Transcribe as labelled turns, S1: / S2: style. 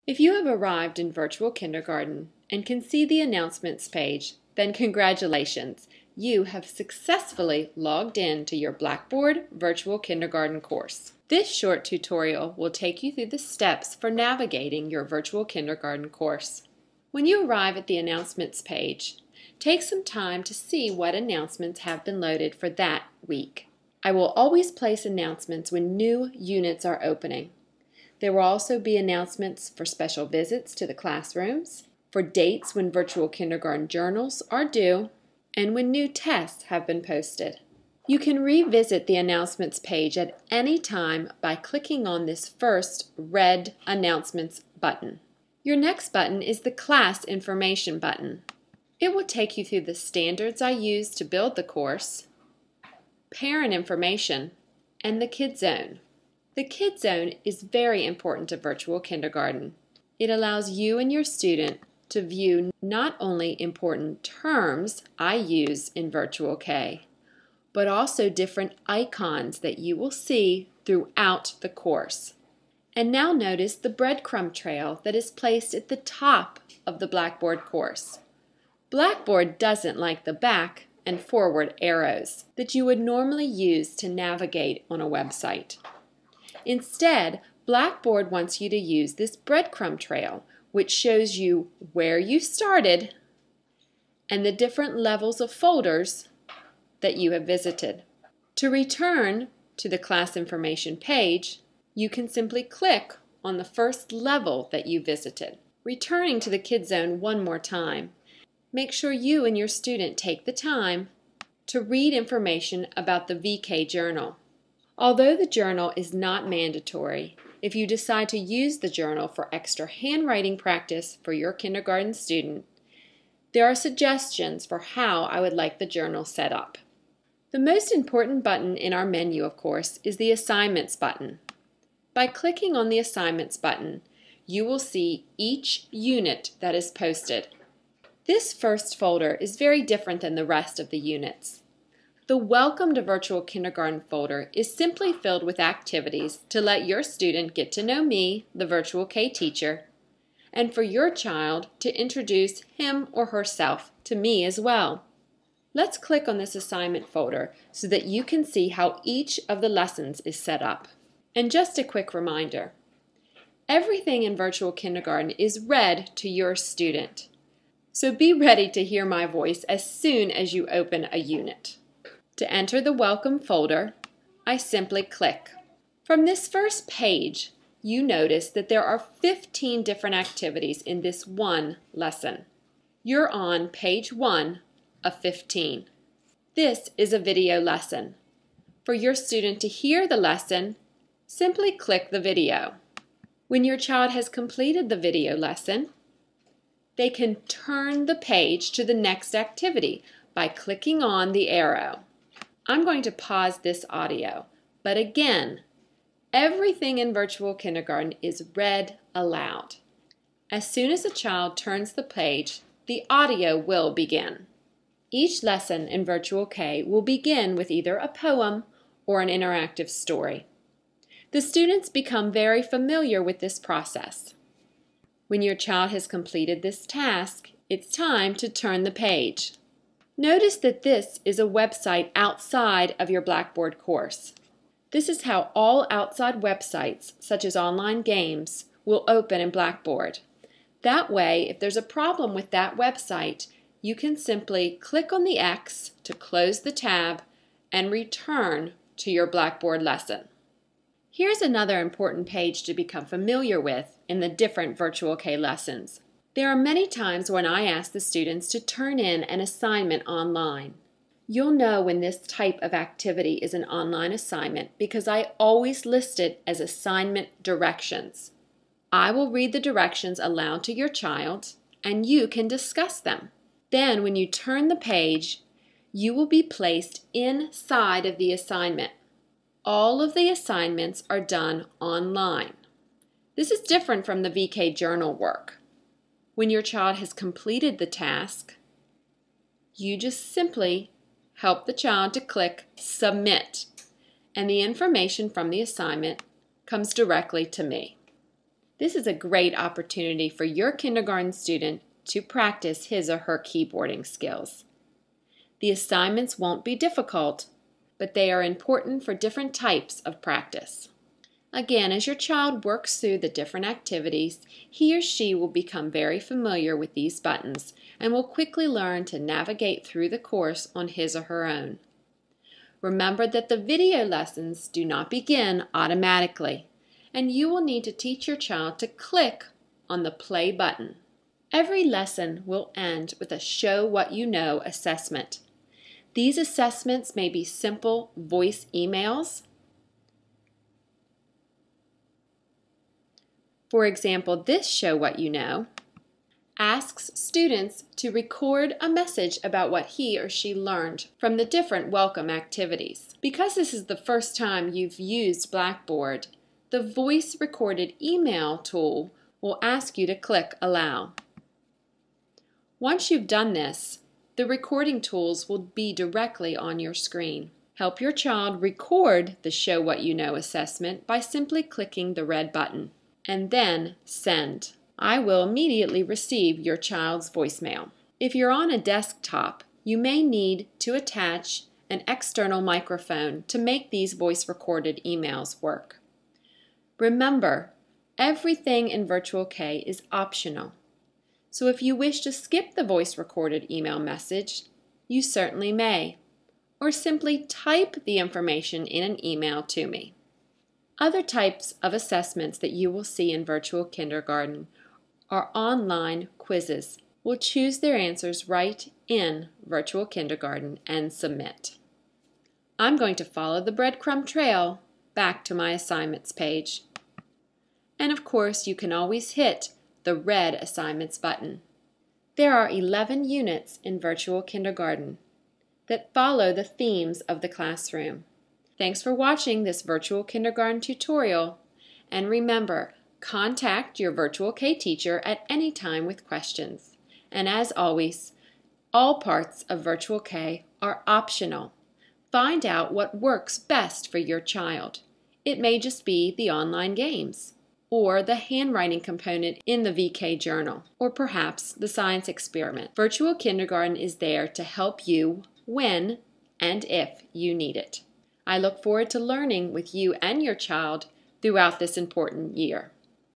S1: If you have arrived in virtual kindergarten and can see the announcements page, then congratulations! You have successfully logged in to your Blackboard Virtual Kindergarten course. This short tutorial will take you through the steps for navigating your virtual kindergarten course. When you arrive at the announcements page, take some time to see what announcements have been loaded for that week. I will always place announcements when new units are opening. There will also be announcements for special visits to the classrooms, for dates when virtual kindergarten journals are due, and when new tests have been posted. You can revisit the announcements page at any time by clicking on this first red Announcements button. Your next button is the Class Information button. It will take you through the standards I used to build the course, parent information, and the Kids Zone. The Kids Zone is very important to virtual kindergarten. It allows you and your student to view not only important terms I use in Virtual K, but also different icons that you will see throughout the course. And now notice the breadcrumb trail that is placed at the top of the Blackboard course. Blackboard doesn't like the back and forward arrows that you would normally use to navigate on a website. Instead, Blackboard wants you to use this breadcrumb trail, which shows you where you started and the different levels of folders that you have visited. To return to the class information page, you can simply click on the first level that you visited. Returning to the Kids Zone one more time, make sure you and your student take the time to read information about the VK journal. Although the journal is not mandatory, if you decide to use the journal for extra handwriting practice for your kindergarten student, there are suggestions for how I would like the journal set up. The most important button in our menu, of course, is the Assignments button. By clicking on the Assignments button, you will see each unit that is posted. This first folder is very different than the rest of the units. The Welcome to Virtual Kindergarten folder is simply filled with activities to let your student get to know me, the Virtual K teacher, and for your child to introduce him or herself to me as well. Let's click on this assignment folder so that you can see how each of the lessons is set up. And just a quick reminder, everything in Virtual Kindergarten is read to your student. So be ready to hear my voice as soon as you open a unit. To enter the Welcome folder, I simply click. From this first page, you notice that there are 15 different activities in this one lesson. You're on page 1 of 15. This is a video lesson. For your student to hear the lesson, simply click the video. When your child has completed the video lesson, they can turn the page to the next activity by clicking on the arrow. I'm going to pause this audio, but again, everything in Virtual Kindergarten is read aloud. As soon as a child turns the page, the audio will begin. Each lesson in Virtual K will begin with either a poem or an interactive story. The students become very familiar with this process. When your child has completed this task, it's time to turn the page. Notice that this is a website outside of your Blackboard course. This is how all outside websites, such as online games, will open in Blackboard. That way, if there's a problem with that website, you can simply click on the X to close the tab and return to your Blackboard lesson. Here's another important page to become familiar with in the different Virtual K lessons. There are many times when I ask the students to turn in an assignment online. You'll know when this type of activity is an online assignment because I always list it as assignment directions. I will read the directions aloud to your child and you can discuss them. Then when you turn the page, you will be placed inside of the assignment. All of the assignments are done online. This is different from the VK journal work. When your child has completed the task, you just simply help the child to click Submit, and the information from the assignment comes directly to me. This is a great opportunity for your kindergarten student to practice his or her keyboarding skills. The assignments won't be difficult, but they are important for different types of practice. Again, as your child works through the different activities, he or she will become very familiar with these buttons and will quickly learn to navigate through the course on his or her own. Remember that the video lessons do not begin automatically, and you will need to teach your child to click on the play button. Every lesson will end with a Show What You Know assessment. These assessments may be simple voice emails. For example, this Show What You Know asks students to record a message about what he or she learned from the different welcome activities. Because this is the first time you've used Blackboard, the voice recorded email tool will ask you to click Allow. Once you've done this, the recording tools will be directly on your screen. Help your child record the Show What You Know assessment by simply clicking the red button, and then Send. I will immediately receive your child's voicemail. If you're on a desktop, you may need to attach an external microphone to make these voice recorded emails work. Remember, everything in Virtual K is optional. So if you wish to skip the voice recorded email message, you certainly may, or simply type the information in an email to me. Other types of assessments that you will see in Virtual Kindergarten are online quizzes. We'll choose their answers right in Virtual Kindergarten and submit. I'm going to follow the breadcrumb trail back to my assignments page. And of course, you can always hit the red assignments button. There are 11 units in Virtual Kindergarten that follow the themes of the classroom. Thanks for watching this Virtual Kindergarten tutorial, and remember, contact your Virtual K teacher at any time with questions. And as always, all parts of Virtual K are optional. Find out what works best for your child. It may just be the online games, or the handwriting component in the VK journal, or perhaps the science experiment. Virtual Kindergarten is there to help you when and if you need it. I look forward to learning with you and your child throughout this important year.